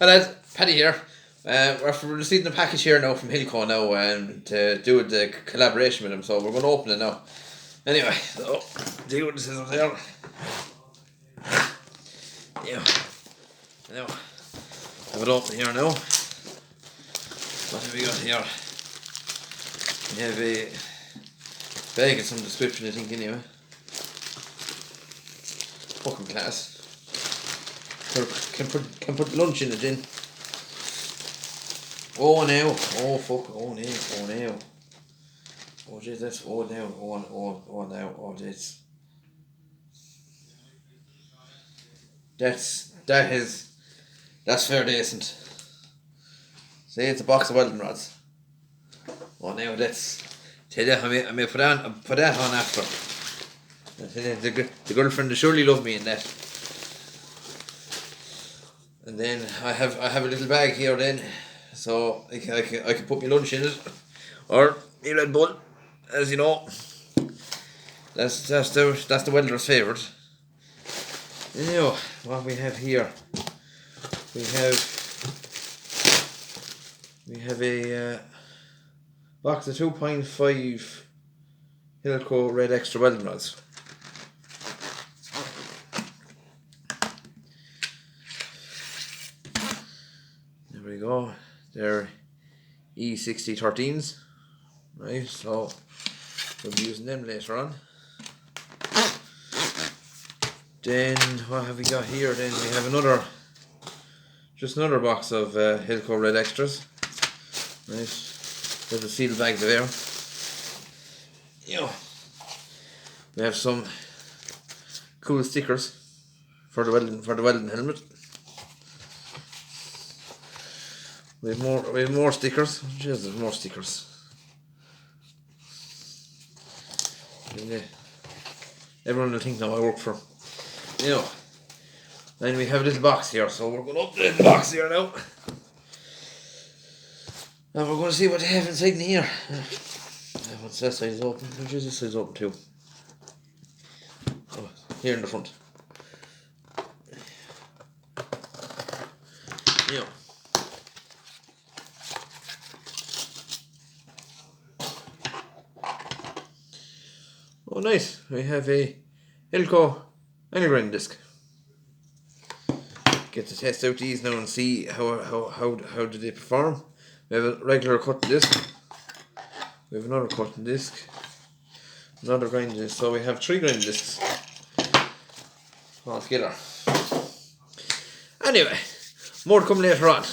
Hello, Paddy here. We're receiving a package here now from Hilco now to do the collaboration with them, so we're going to open it now. Anyway, so deal with the scissors there. Yeah. Now, have it open here now. What have we got here? We have a bag of some description, I think, anyway. Fucking class. Can put lunch in it then. Oh now, oh fuck, oh now. Oh jeez, that's oh now, oh now, oh this. That's fair decent. See, it's a box of welding rods. Oh now that's. Tell you, I may put that on after. The girlfriend will surely love me in that. And then I have a little bag here then, so I can put my lunch in it, or my Red Bull, as you know. That's the welder's favourite. Now, what we have here, we have a box of 2.5 Hilco Red Extra welding rods. There we go. They're E6013s, right? So we'll be using them later on. Then what have we got here? Then we have another box of Hilco Red Extras. Right, there's a sealed bag there. We have some cool stickers for the welding helmet. We have more stickers. Jeez, there's more stickers. Everyone will think now I work for. Then we have a little box here, so we're going to open the box here now. And we're going to see what they have inside in here. Once that side is open, this side is open too. Oh, here in the front. Oh nice, we have a Hilco angle grind disc. Get to test out these now and see how do they perform. We have a regular cutting disc. We have another cutting disc. Another grinding disc. So we have 3 grinding discs altogether. Anyway, more to come later on.